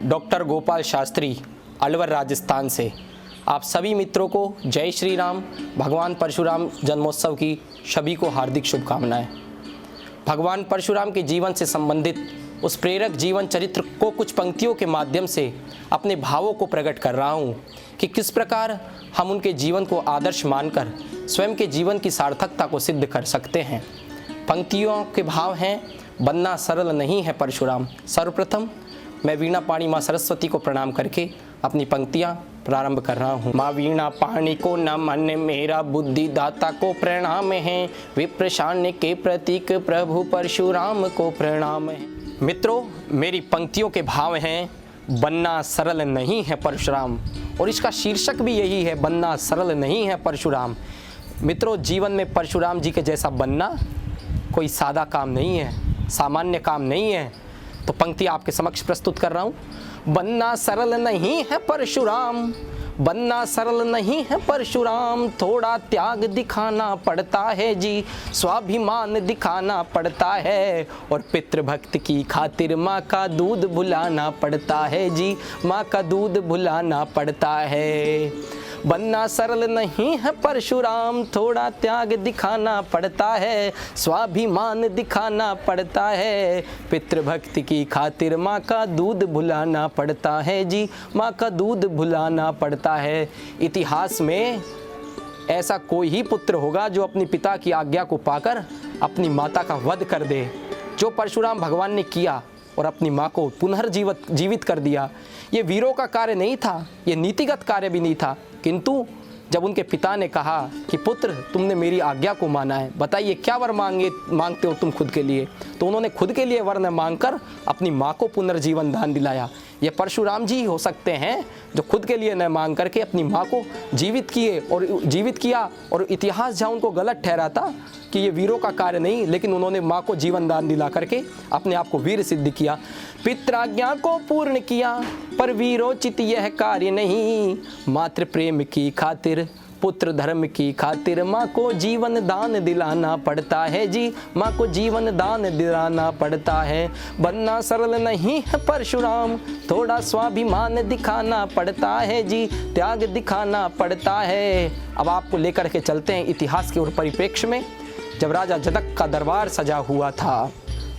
Doctor Gopal Shastri, Alwar Rajasthan से आप सभी मित्रों को जय श्री राम। भगवान परशुराम जन्मोत्सव की सभी को हार्दिक शुभकामनाएं। भगवान परशुराम के जीवन से संबंधित उस प्रेरक जीवन चरित्र को कुछ पंक्तियों के माध्यम से अपने भावों को प्रकट कर रहा हूँ कि किस प्रकार हम उनके जीवन को आदर्श मानकर स्वयं के जीवन की सार्थकता को सिद्ध कर सकते हैं। पंक्तियों के भाव हैं, बनना सरल नहीं है परशुराम। सर्वप्रथम मैं वीणा पाणी माँ सरस्वती को प्रणाम करके अपनी पंक्तियाँ प्रारंभ कर रहा हूँ। माँ वीणा पाणी को नमन, मेरा बुद्धि दाता को प्रणाम है। विप्रशान्य के प्रतीक प्रभु परशुराम को प्रणाम है। मित्रों, मेरी पंक्तियों के भाव हैं, बनना सरल नहीं है परशुराम, और इसका शीर्षक भी यही है, बनना सरल नहीं है परशुराम। मित्रों, जीवन में परशुराम जी के जैसा बनना कोई सादा काम नहीं है, सामान्य काम नहीं है। तो पंक्ति आपके समक्ष प्रस्तुत कर रहा हूँ। बनना सरल नहीं है परशुराम, बनना सरल नहीं है परशुराम, थोड़ा त्याग दिखाना पड़ता है जी, स्वाभिमान दिखाना पड़ता है, और पितृभक्त की खातिर माँ का दूध भुलाना पड़ता है जी, माँ का दूध भुलाना पड़ता है। बनना सरल नहीं है परशुराम, थोड़ा त्याग दिखाना पड़ता है, स्वाभिमान दिखाना पड़ता है, पितृभक्ति की खातिर माँ का दूध भुलाना पड़ता है जी, माँ का दूध भुलाना पड़ता है। इतिहास में ऐसा कोई ही पुत्र होगा जो अपने पिता की आज्ञा को पाकर अपनी माता का वध कर दे। जो परशुराम भगवान ने किया और अपनी माँ को पुनर्जीवित कर दिया, ये वीरों का कार्य नहीं था, ये नीतिगत कार्य भी नहीं था। किंतु जब उनके पिता ने कहा कि पुत्र, तुमने मेरी आज्ञा को माना है, बताइए क्या वर मांगते हो तुम खुद के लिए, तो उन्होंने खुद के लिए वर न मांगकर अपनी माँ को पुनर्जीवन दान दिलाया। ये परशुराम जी ही हो सकते हैं जो खुद के लिए न मांग करके अपनी माँ को जीवित किया, और इतिहास जहाँ उनको गलत ठहराता कि ये वीरों का कार्य नहीं, लेकिन उन्होंने माँ को जीवन दान दिला करके अपने आप को वीर सिद्ध किया। पित्राज्ञा को पूर्ण किया पर वीरोचित यह कार्य नहीं, मातृ प्रेम की खातिर पुत्र धर्म की खातिर माँ को जीवन दान दिलाना पड़ता है जी, माँ को जीवन दान दिलाना पड़ता है। बनना सरल नहीं है परशुराम, थोड़ा स्वाभिमान दिखाना पड़ता है जी, त्याग दिखाना पड़ता है। अब आपको लेकर के चलते हैं इतिहास के परिप्रेक्ष्य में। जब राजा जनक का दरबार सजा हुआ था,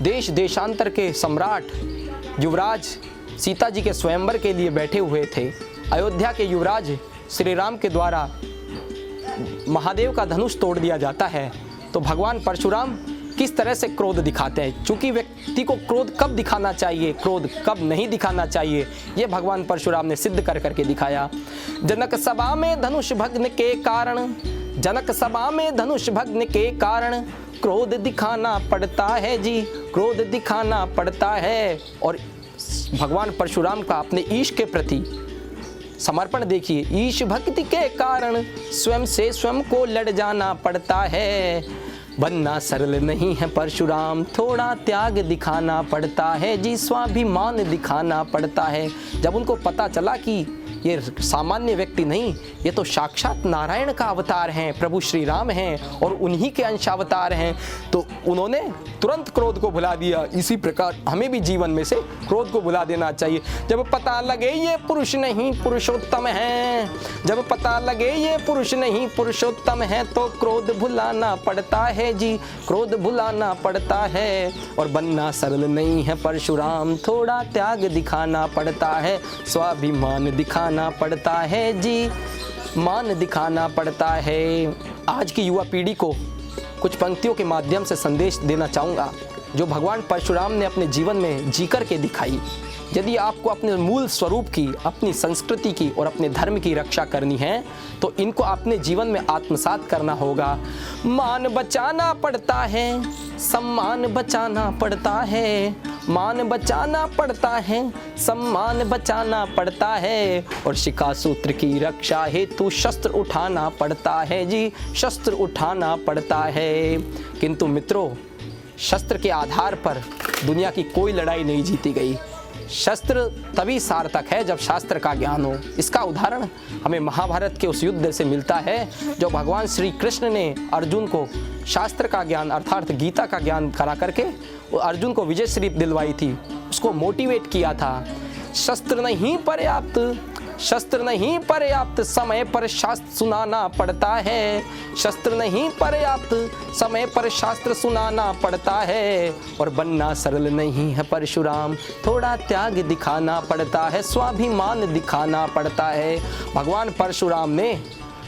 देश देशांतर के सम्राट युवराज सीता जी के स्वयंवर के लिए बैठे हुए थे। अयोध्या के युवराज श्री राम के द्वारा महादेव का धनुष तोड़ दिया जाता है। तो भगवान परशुराम किस तरह से क्रोध दिखाते हैं, चूंकि व्यक्ति को क्रोध कब दिखाना चाहिए, क्रोध कब नहीं दिखाना चाहिए, ये भगवान परशुराम ने सिद्ध कर करके दिखाया। जनक सभा में धनुष भग्न के कारण, जनक सभा में धनुष भग्न के कारण क्रोध दिखाना पड़ता है जी, क्रोध दिखाना पड़ता है। और भगवान परशुराम का अपने ईश के प्रति समर्पण देखिए। ईश भक्ति के कारण स्वयं से स्वयं को लड़ जाना पड़ता है। बनना सरल नहीं है परशुराम, थोड़ा त्याग दिखाना पड़ता है जी, स्वाभिमान दिखाना पड़ता है। जब उनको पता चला कि ये सामान्य व्यक्ति नहीं, ये तो साक्षात नारायण का अवतार हैं, प्रभु श्री राम हैं और उन्हीं के अंशावतार हैं, तो उन्होंने तुरंत क्रोध को भुला दिया। इसी प्रकार हमें भी जीवन में से क्रोध को भुला देना चाहिए। जब पता लगे ये पुरुष नहीं पुरुषोत्तम है, जब पता लगे ये पुरुष नहीं पुरुषोत्तम है, तो क्रोध भुलाना पड़ता है जी, क्रोध भुलाना पड़ता है। और बनना सरल नहीं है परशुराम, थोड़ा त्याग दिखाना पड़ता है, स्वाभिमान दिखाना पड़ता है जी, मान दिखाना पड़ता है। आज की युवा पीढ़ी को कुछ पंक्तियों के माध्यम से संदेश देना चाहूँगा जो भगवान परशुराम ने अपने जीवन में जी कर के दिखाई। यदि आपको अपने मूल स्वरूप की, अपनी संस्कृति की और अपने धर्म की रक्षा करनी है तो इनको अपने जीवन में आत्मसात करना होगा। मान बचाना पड़ता है, सम्मान बचाना पड़ता है, मान बचाना पड़ता है, सम्मान बचाना पड़ता है, और शिखा सूत्र की रक्षा हेतु शस्त्र उठाना पड़ता है जी, शस्त्र उठाना पड़ता है। किंतु मित्रों, शस्त्र के आधार पर दुनिया की कोई लड़ाई नहीं जीती गई। शस्त्र तभी सार्थक है जब शास्त्र का ज्ञान हो। इसका उदाहरण हमें महाभारत के उस युद्ध से मिलता है जो भगवान श्री कृष्ण ने अर्जुन को शास्त्र का ज्ञान अर्थात गीता का ज्ञान करा करके वो अर्जुन को विजय श्री दिलवाई थी, उसको मोटिवेट किया था। शस्त्र नहीं पर्याप्त समय पर शास्त्र सुनाना पड़ता है। शस्त्र नहीं पर्याप्त समय पर शास्त्र सुनाना पड़ता है। और बनना सरल नहीं है परशुराम, थोड़ा त्याग दिखाना पड़ता है, स्वाभिमान दिखाना पड़ता है। भगवान परशुराम ने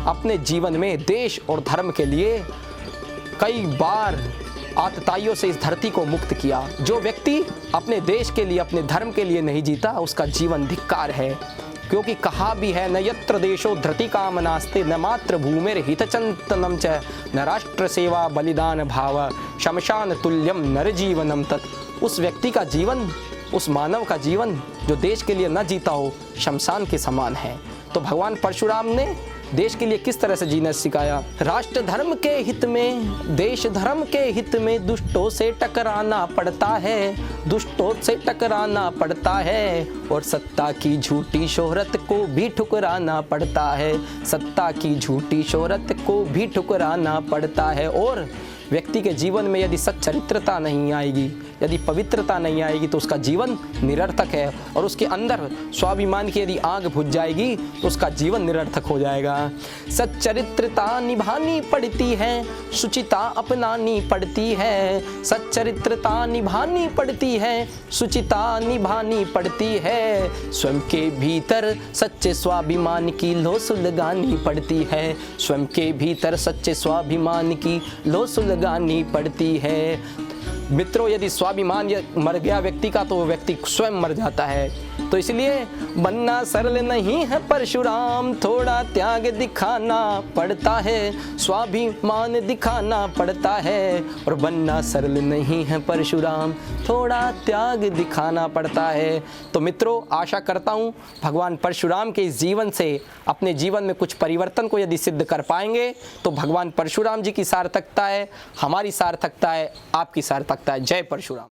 अपने जीवन में देश और धर्म के लिए कई बार आतताइयों से इस धरती को मुक्त किया। जो व्यक्ति अपने देश के लिए, अपने धर्म के लिए नहीं जीता, उसका जीवन धिक्कार है। क्योंकि कहा भी है, न यत्र देशो धृति कामनास्ते, न मात्र भूमिर हितचिंतनम च, न राष्ट्र सेवा बलिदान भाव, शमशान तुल्यम नर जीवनम तत्। उस व्यक्ति का जीवन, उस मानव का जीवन जो देश के लिए न जीता हो, शमशान के समान है। तो भगवान परशुराम ने देश के लिए किस तरह से जीना सिखाया। राष्ट्र धर्म के हित में, देश धर्म के हित में दुष्टों से टकराना पड़ता है, दुष्टों से टकराना पड़ता है। और सत्ता की झूठी शोहरत को भी ठुकराना पड़ता है, सत्ता की झूठी शोहरत को भी ठुकराना पड़ता है। और व्यक्ति के जीवन में यदि सच्चरित्रता नहीं आएगी, यदि पवित्रता नहीं आएगी, तो उसका जीवन निरर्थक है। और उसके अंदर स्वाभिमान की यदि आग बुझ जाएगी तो उसका जीवन निरर्थक हो जाएगा। सच्चरित्रता निभानी पड़ती है, शुचिता अपनानी पड़ती है। सच्चरित्रता निभानी पड़ती है, शुचिता निभानी पड़ती है। स्वयं के भीतर सच्चे स्वाभिमान की लो सुलगानी पड़ती है, स्वयं के भीतर सच्चे स्वाभिमान की लो सुलगानी पड़ती है। मित्रों, यदि स्वाभिमान मर गया व्यक्ति का, तो वो व्यक्ति स्वयं मर जाता है। तो इसलिए बनना सरल नहीं है परशुराम, थोड़ा त्याग दिखाना पड़ता है, स्वाभिमान दिखाना पड़ता है। और बनना सरल नहीं है परशुराम, थोड़ा त्याग दिखाना पड़ता है। तो मित्रों, आशा करता हूँ भगवान परशुराम के इस जीवन से अपने जीवन में कुछ परिवर्तन को यदि सिद्ध कर पाएंगे, तो भगवान परशुराम जी की सार्थकता है, हमारी सार्थकता है, आपकी सार्थकता है। जय परशुराम।